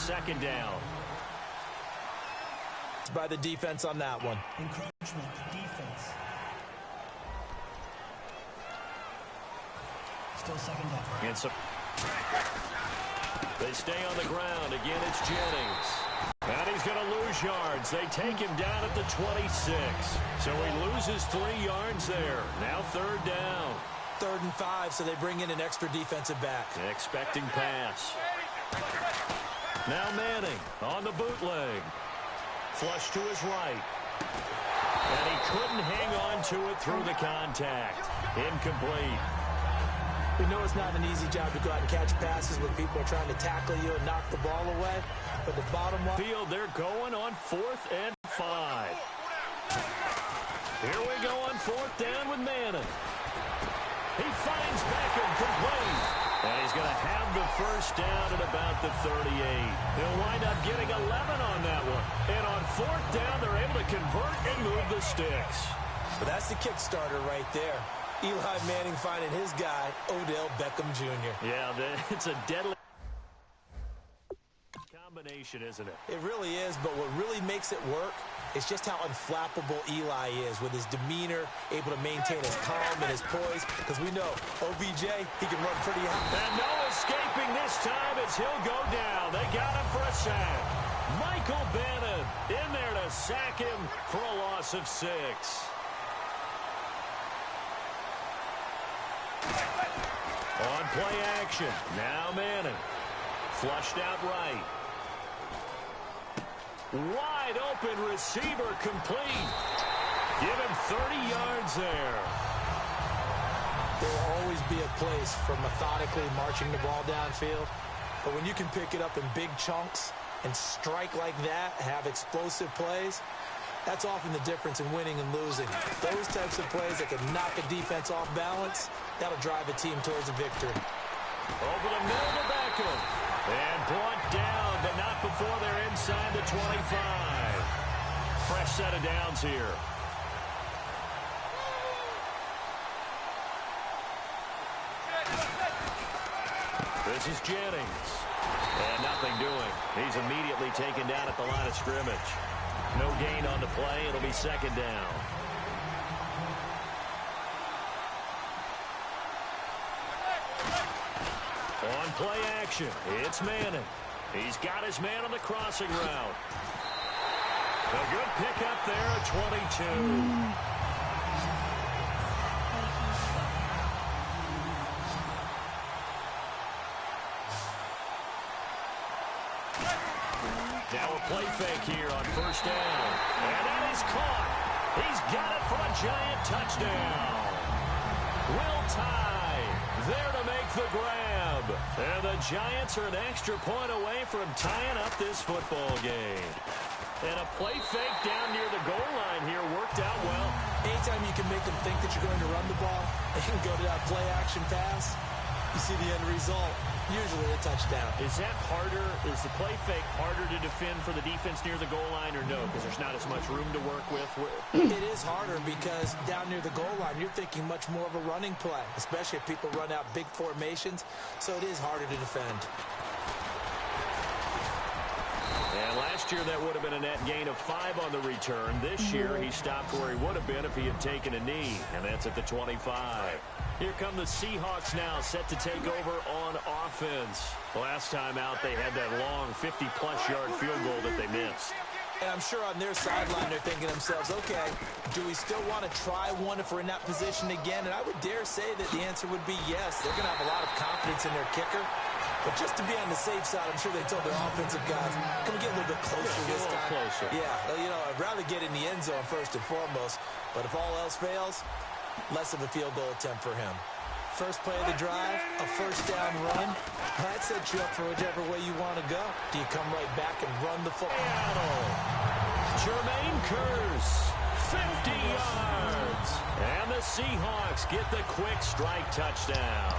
second down. By the defense on that one. Encroachment defense. Still second down. They stay on the ground. Again, it's Jennings. And he's going to lose yards. They take him down at the 26. So he loses 3 yards there. Now third down. 3rd and 5, so they bring in an extra defensive back. Expecting pass. Now Manning on the bootleg. Flush to his right. And he couldn't hang on to it through the contact. Incomplete. We know it's not an easy job to go out and catch passes when people are trying to tackle you and knock the ball away. But the bottom line... Field, they're going on 4th and 5. Here we go on 4th down with Manning. He finds Beckham complete. And he's going to have the first down at about the 38. He'll wind up getting 11 on that one. And on 4th down, they're able to convert and move the sticks. But that's the Kickstarter right there. Eli Manning finding his guy, Odell Beckham Jr. Yeah, it's a deadly combination, isn't it? It really is, but what really makes it work is just how unflappable Eli is with his demeanor, able to maintain his calm and his poise, because we know OBJ, he can run pretty high. And no escaping this time as he'll go down. They got him for a sack. Michael Bannon in there to sack him for a loss of 6. On play action, now Manning. Flushed out right. Wide open receiver complete. Give him 30 yards there. There will always be a place for methodically marching the ball downfield. But when you can pick it up in big chunks and strike like that, have explosive plays, that's often the difference in winning and losing. Those types of plays that can knock a defense off balance, that'll drive a team towards a victory. Over the middle to Beckham. And brought down, but not before they're inside the 25. Fresh set of downs here. This is Jennings. And nothing doing. He's immediately taken down at the line of scrimmage. No gain on the play. It'll be second down. On play action, it's Manning. He's got his man on the crossing route. A good pickup there at 22. Now a play fake here on first down. And that is caught. He's got it for a giant touchdown. Will Tye there to make the grab. And the Giants are an extra point away from tying up this football game. And a play fake down near the goal line here worked out well. Anytime you can make them think that you're going to run the ball and go to that play action pass, you see the end result, usually a touchdown. Is that harder? Is the play fake harder to defend for the defense near the goal line or no? Because there's not as much room to work with. It is harder because down near the goal line, you're thinking much more of a running play, especially if people run out big formations. So it is harder to defend. And last year, that would have been a net gain of 5 on the return. This year, he stopped where he would have been if he had taken a knee, and that's at the 25. Here come the Seahawks now, set to take over on offense. Last time out, they had that long 50-plus yard field goal that they missed. And I'm sure on their sideline, they're thinking to themselves, okay, do we still want to try one if we're in that position again? And I would dare say that the answer would be yes. They're going to have a lot of confidence in their kicker. But just to be on the safe side, I'm sure they told their offensive guys, can we get a little bit closer this time? Closer. Yeah, you know, I'd rather get in the end zone first and foremost. But if all else fails, less of a field goal attempt for him. First play of the drive, a first down run. That sets you up for whichever way you want to go. Do you come right back and run the football? Jermaine Kearse, 50 yards. And the Seahawks get the quick strike touchdown.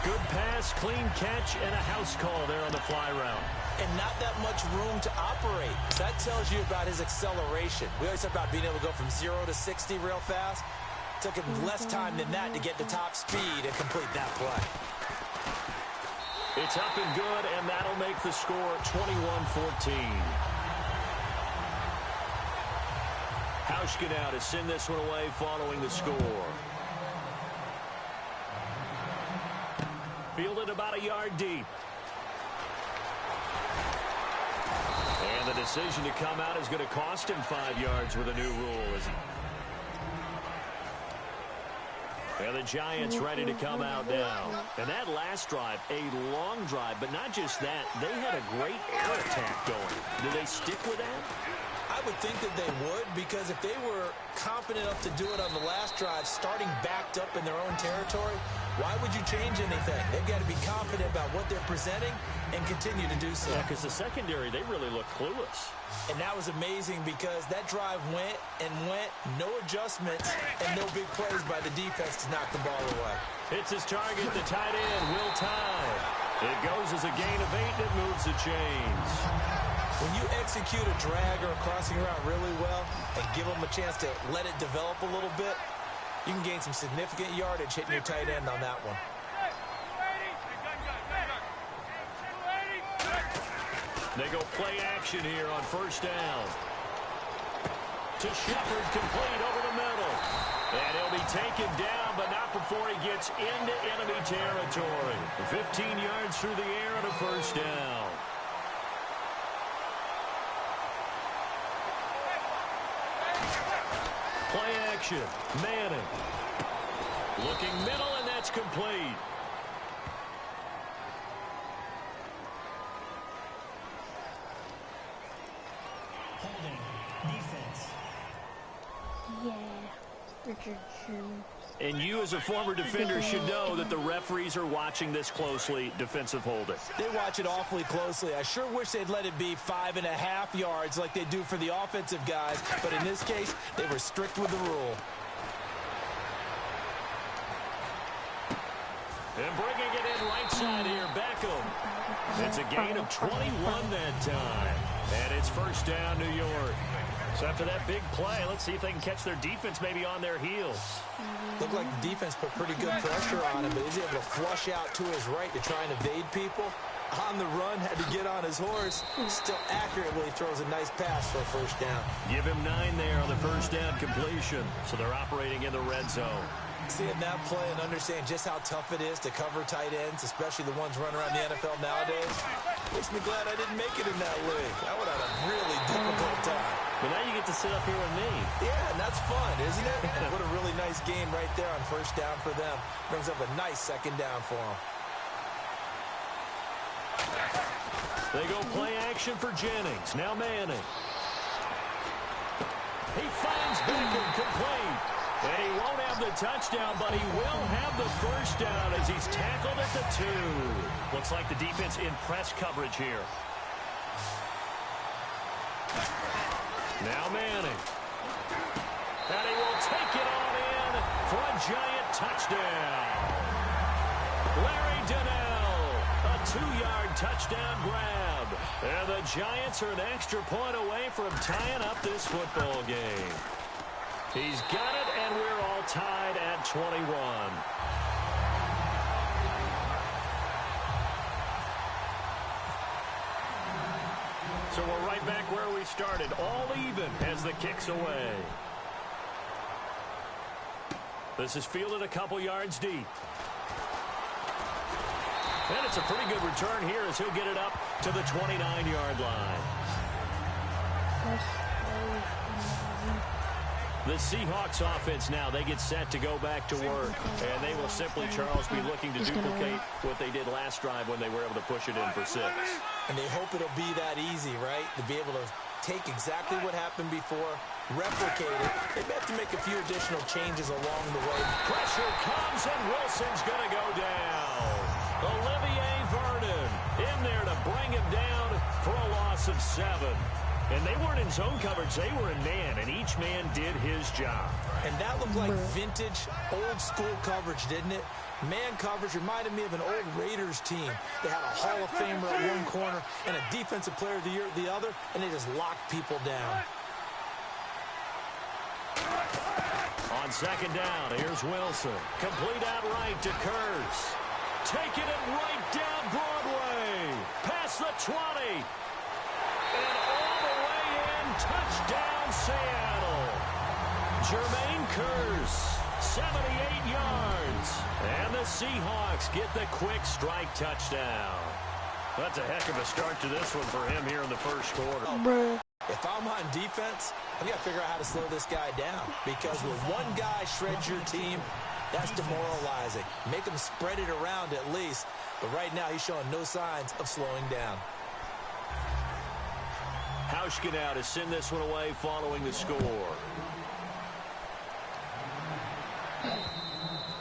Good pass, clean catch, and a house call there on the fly route. And not that much room to operate. So that tells you about his acceleration. We always talk about being able to go from 0 to 60 real fast. It took him less time than that to get to top speed and complete that play. It's up and good, and that'll make the score 21-14. Hauschka now to send this one away following the score. Fielded about a yard deep. And the decision to come out is going to cost him 5 yards with a new rule. And the Giants ready to come out now. And that last drive, a long drive, but not just that. They had a great air attack going. Do they stick with that? I would think that they would, because if they were confident enough to do it on the last drive, starting backed up in their own territory, why would you change anything? They've got to be confident about what they're presenting and continue to do so. Yeah, because the secondary, they really look clueless. And that was amazing because that drive went and went, no adjustments, and no big plays by the defense to knock the ball away. It's his target, the tight end, Will Tye. It goes as a gain of 8, and it moves the chains. When you execute a drag or a crossing route really well and give them a chance to let it develop a little bit, you can gain some significant yardage hitting your tight end on that one. They go play action here on first down. To Shepard, complete over the middle. And he'll be taken down, but not before he gets into enemy territory. 15 yards through the air and a first down. Play action. Madden. Looking middle, and that's complete. Holding. Defense. Yeah, Richardson. And you, as a former defender, should know that the referees are watching this closely. Defensive holding. They watch it awfully closely. I sure wish they'd let it be 5.5 yards like they do for the offensive guys, but in this case, they were strict with the rule. And bringing it in right side here, Beckham. It's a gain of 21 that time. And it's first down, New York. So after that big play, let's see if they can catch their defense maybe on their heels. Looked like the defense put pretty good pressure on him, but he's able to flush out to his right to try and evade people. On the run, had to get on his horse. Still accurately throws a nice pass for a first down. Give him 9 there on the first down completion. So they're operating in the red zone. Seeing that play and understand just how tough it is to cover tight ends, especially the ones running around the NFL nowadays, makes me glad I didn't make it in that league. I would have had a really difficult time. But now you get to sit up here with me. Yeah, and that's fun, isn't it? And what a really nice game right there on first down for them. Brings up a nice second down for them. They go play action for Jennings. Now Manning. He finds Beckham complete. And he won't have the touchdown, but he will have the first down as he's tackled at the 2. Looks like the defense in press coverage here. Now Manning. And he will take it on in for a giant touchdown. Larry Donnell, a 2-yard touchdown grab. And the Giants are an extra point away from tying up this football game. He's got it, and we're all tied at 21. So we're right back where we started, all even as the kick's away. This is fielded a couple yards deep. And it's a pretty good return here as he'll get it up to the 29-yard line. The Seahawks offense now, they get set to go back to work. And they will simply, Charles, be looking to duplicate what they did last drive when they were able to push it in for 6. And they hope it'll be that easy, right? To be able to take exactly what happened before, replicate it. They have to make a few additional changes along the way. Pressure comes, and Wilson's going to go down. Olivier Vernon in there to bring him down for a loss of 7. And they weren't in zone coverage. They were in man, and each man did his job. And that looked like vintage, old-school coverage, didn't it? Man coverage reminded me of an old Raiders team. They had a Hall of Famer at one corner and a Defensive Player of the Year at the other, and they just locked people down. On second down, here's Wilson. Complete out right to Kurtz. taking it right down Broadway. Past the 20. And all the way in. Touchdown, Seattle. Jermaine Kearse, 78 yards. And the Seahawks get the quick strike touchdown. That's a heck of a start to this one for him here in the first quarter. If I'm on defense, I've got to figure out how to slow this guy down. Because when one guy shreds your team, that's demoralizing. Make him spread it around at least. But right now, he's showing no signs of slowing down. Hauschka now to send this one away following the score.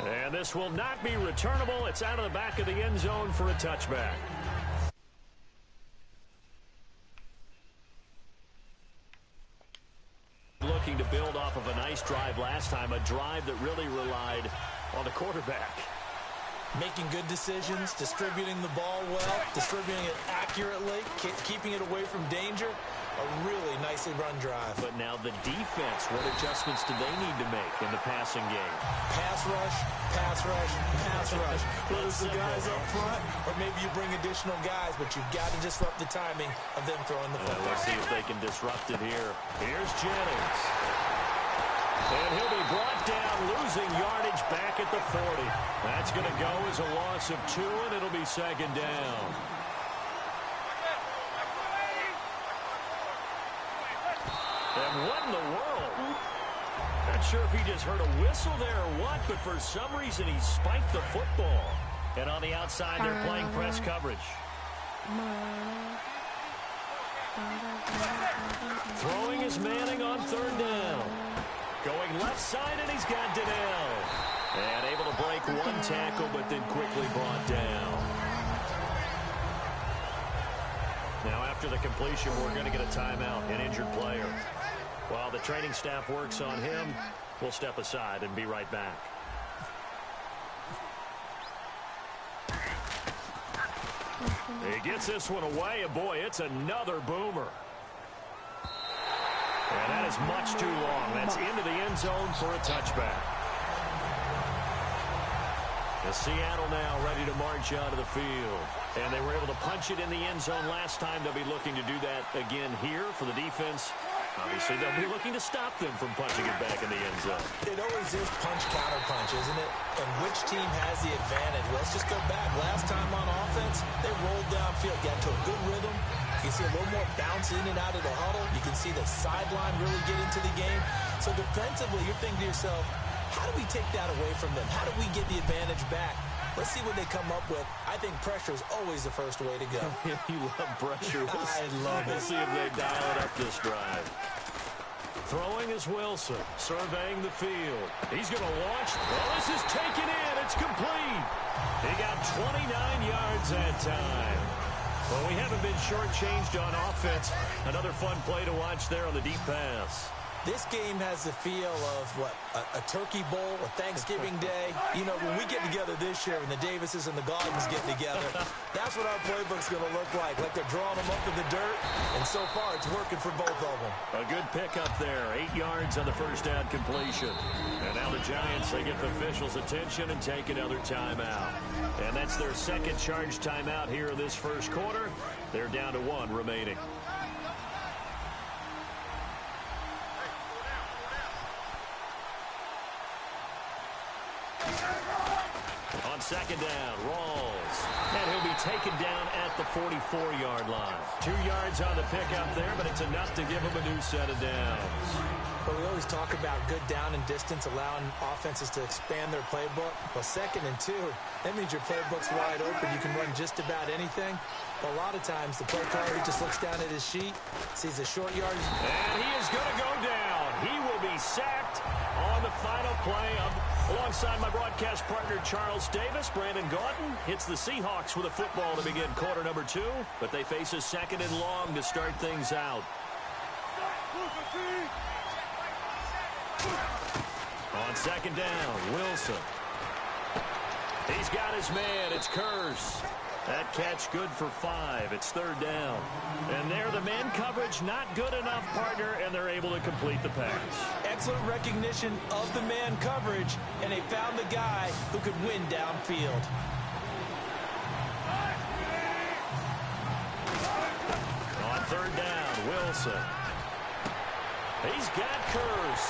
And this will not be returnable. It's out of the back of the end zone for a touchback. Looking to build off of a nice drive last time, a drive that really relied on the quarterback. Making good decisions, distributing the ball well, distributing it accurately, keeping it away from danger. A really nicely run drive. But now the defense, what adjustments do they need to make in the passing game? Pass rush, pass rush, pass rush. Whether it's the guys up front or maybe you bring additional guys, but you've got to disrupt the timing of them throwing the football. Let's see if they can disrupt it here. Here's Jennings. And he'll be brought down, losing yardage back at the 40. That's going to go as a loss of 2, and it'll be second down. And what in the world? Not sure if he just heard a whistle there or what, but for some reason he spiked the football. And on the outside, they're playing press coverage. Throwing is Manning on third down. Going left side, and he's got Donnell. And able to break one tackle, but then quickly brought down. Now, after the completion, we're going to get a timeout, an injured player. While the training staff works on him, we'll step aside and be right back. He gets this one away, and boy, it's another boomer. And that is much too long. That's into the end zone for a touchback. The Seattle now ready to march out of the field. And they were able to punch it in the end zone last time. They'll be looking to do that again here for the defense. Obviously, they'll be looking to stop them from punching it back in the end zone. It always is punch-counter-punch, isn't it? And which team has the advantage? Well, let's just go back. Last time on offense, they rolled downfield, got into a good rhythm. You can see a little more bounce in and out of the huddle. You can see the sideline really get into the game. So defensively, you're thinking to yourself, how do we take that away from them? How do we get the advantage back? Let's see what they come up with. I think pressure is always the first way to go. You love pressure. I love it. Let's see if they dial it up this drive. Throwing is Wilson, surveying the field. He's going to launch. Well, this is taken in. It's complete. He got 29 yards that time. Well, we haven't been shortchanged on offense. Another fun play to watch there on the deep pass. This game has the feel of, what, a turkey bowl, a Thanksgiving day. You know, when we get together this year and the Davises and the Gardens get together, that's what our playbook's going to look like they're drawing them up in the dirt, and so far it's working for both of them. A good pickup there, 8 yards on the first down completion. And now the Giants, they get the officials' attention and take another timeout. And that's their second charge timeout here in this first quarter. They're down to 1 remaining. On second down, Rawls. And he'll be taken down at the 44-yard line. 2 yards on the pickup there, but it's enough to give him a new set of downs. But we always talk about good down and distance, allowing offenses to expand their playbook. Well, 2nd and 2, that means your playbook's wide open. You can run just about anything. But a lot of times, the play caller, he just looks down at his sheet, sees a short yardage. And he is going to go down. He will be sacked on the final play alongside my broadcast partner, Charles Davis. Brandon Gaudin hits the Seahawks with a football to begin quarter number 2, but they face a 2nd and long to start things out. On second down, Wilson. He's got his man. It's Kearse. That catch good for 5. It's 3rd down. And there, the man coverage not good enough, partner, and they're able to complete the pass. Excellent recognition of the man coverage, and they found the guy who could win downfield. Wilson. He's got Curse.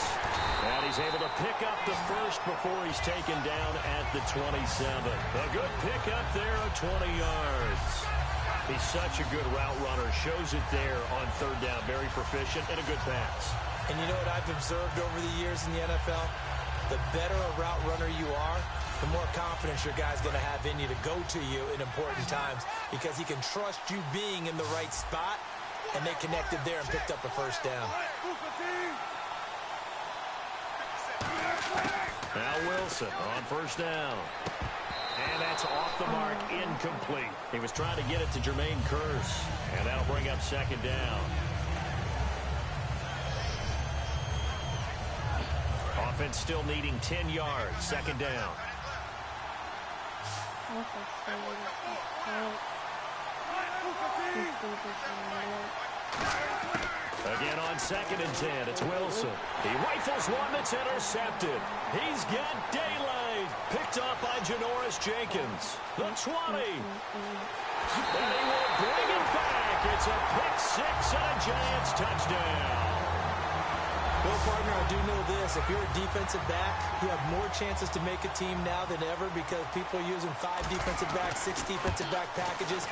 And he's able to pick up the first before he's taken down at the 27. A good pickup there of 20 yards. He's such a good route runner. Shows it there on third down. Very proficient and a good pass. And you know what I've observed over the years in the NFL? The better a route runner you are, the more confidence your guy's going to have in you to go to you in important times because he can trust you being in the right spot, and they connected there and picked up a first down. Now Wilson on first down. And that's off the mark, incomplete. He was trying to get it to Jermaine Curse, and that'll bring up second down. Offense still needing 10 yards, second down. Again on second and 10, it's Wilson. He rifles one that's intercepted. He's got daylight. Picked up by Janoris Jenkins. The 20. And he will bring it back. It's a pick six and a Giants touchdown. Well, partner, I do know this. If you're a defensive back, you have more chances to make a team now than ever because people are using 5 defensive backs, 6 defensive back packages.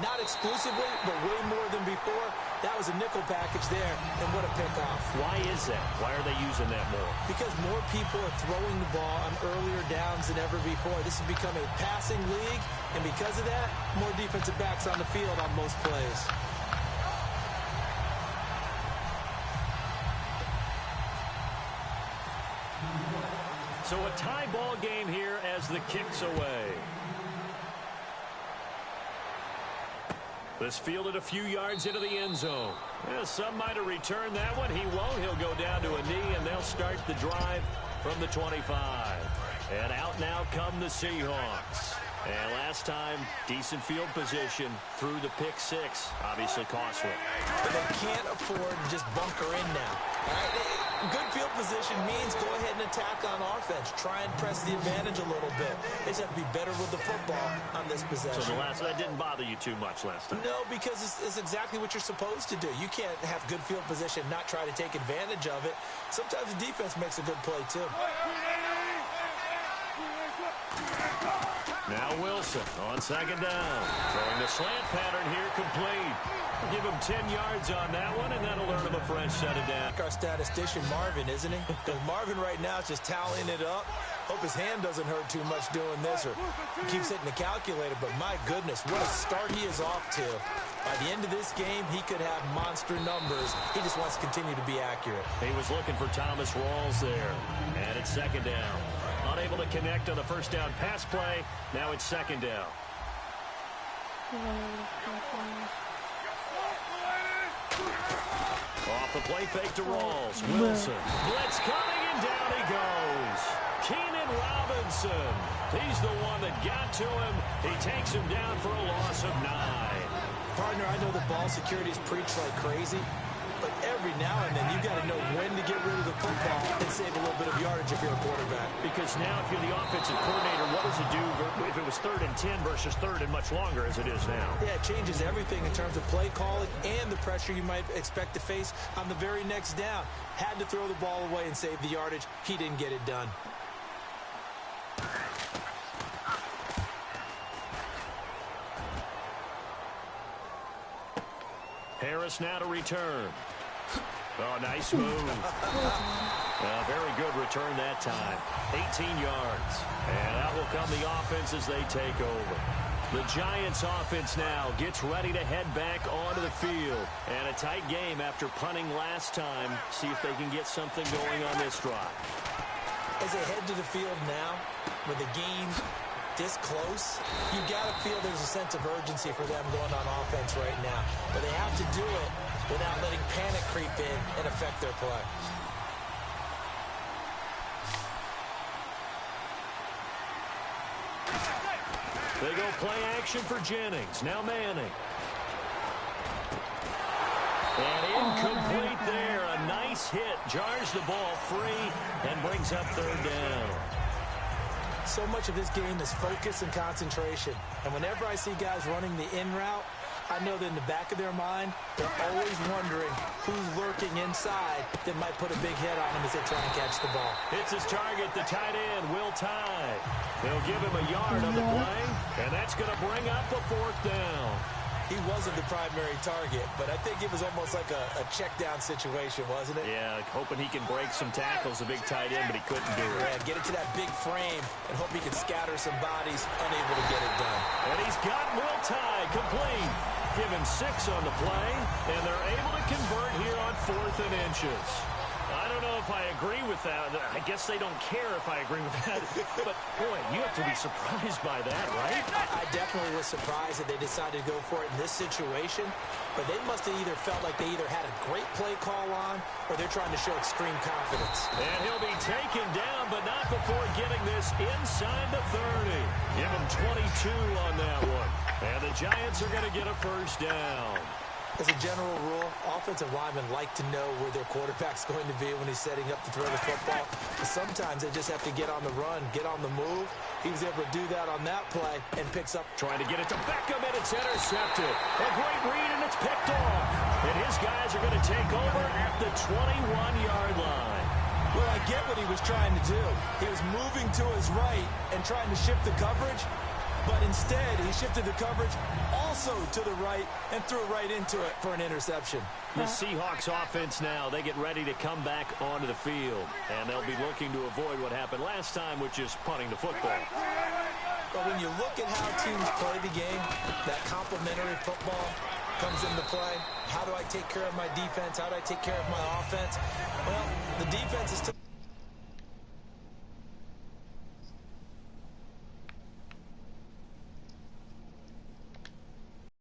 Not exclusively, but way more than before. That was a nickel package there, and what a pickoff. Why is that? Why are they using that more? Because more people are throwing the ball on earlier downs than ever before. This has become a passing league, and because of that, more defensive backs on the field on most plays. So a tie ball game here as the kick's away. This fielded a few yards into the end zone. Well, some might have returned that one. He won't. He'll go down to a knee, and they'll start the drive from the 25. And out now come the Seahawks. And last time, decent field position through the pick six. Obviously costly. But they can't afford to just bunker in now. All right? Good field position means go ahead and attack on offense. Try and press the advantage a little bit. They just have to be better with the football on this possession. So that didn't bother you too much last time? No, because it's exactly what you're supposed to do. You can't have good field position and not try to take advantage of it. Sometimes the defense makes a good play, too. Now Wilson on second down. Throwing the slant pattern here complete. Give him 10 yards on that one, and that'll earn him a fresh set of down. Our statistician Marvin, isn't he? Because Marvin right now is just tallying it up. Hope his hand doesn't hurt too much doing this, or he keeps hitting the calculator. But my goodness, what a start he is off to. By the end of this game, he could have monster numbers. He just wants to continue to be accurate. He was looking for Thomas Rawls there, and it's second down. Unable to connect on the first down pass play. Now it's second down. Off the play fake to Rawls. Wilson. Blitz coming, and down he goes. Keenan Robinson. He's the one that got to him. He takes him down for a loss of 9. Partner, I know the ball security is preached like crazy, but every now and then you've got to know when to get rid of the football and save a little bit of yardage if you're a quarterback. Because now if you're the offensive coordinator, what does it do if it was 3rd and 10 versus 3rd and much longer as it is now? Yeah, it changes everything in terms of play calling and the pressure you might expect to face on the very next down. Had to throw the ball away and save the yardage. He didn't get it done. Harris now to return. Oh, nice move. Very good return that time. 18 yards. And out will come the offense as they take over. The Giants offense now gets ready to head back onto the field. And a tight game after punting last time. See if they can get something going on this drive. As they head to the field now, with the game this close, you got to feel there's a sense of urgency for them going on offense right now. But they have to do it without letting panic creep in and affect their play. They go play action for Jennings. Now Manning. And incomplete there. A nice hit. Jars the ball free and brings up 3rd down. So much of this game is focus and concentration. And whenever I see guys running the in route, I know that in the back of their mind, they're always wondering who's lurking inside that might put a big hit on them as they try and catch the ball. It's his target, the tight end, Will Tye. They'll give him a yard on the play, and that's going to bring up a 4th down. He wasn't the primary target, but I think it was almost like a check-down situation, wasn't it? Yeah, hoping he can break some tackles, a big tight end, but he couldn't do it. Yeah, get it to that big frame and hope he can scatter some bodies, unable to get it done. And he's got Will Tye complete. Give him 6 on the play, and they're able to convert here on 4th and inches. I don't know if I agree with that. I guess they don't care if I agree with that. But, boy, you have to be surprised by that, right? I definitely was surprised that they decided to go for it in this situation. But they must have either felt like they either had a great play call on or they're trying to show extreme confidence. And he'll be taken down, but not before getting this inside the 30. Give him 22 on that one. And the Giants are going to get a 1st down. As a general rule, offensive linemen like to know where their quarterback's going to be when he's setting up to throw the football. But sometimes they just have to get on the run, get on the move. He was able to do that on that play and picks up. Trying to get it to Beckham, and it's intercepted. A great read, and it's picked off. And his guys are going to take over at the 21-yard line. Well, I get what he was trying to do. He was moving to his right and trying to shift the coverage. But instead, he shifted the coverage also to the right and threw right into it for an interception. The Seahawks offense now, they get ready to come back onto the field. And they'll be looking to avoid what happened last time, which is punting the football. But when you look at how teams play the game, that complementary football comes into play. How do I take care of my defense? How do I take care of my offense? Well, the defense is still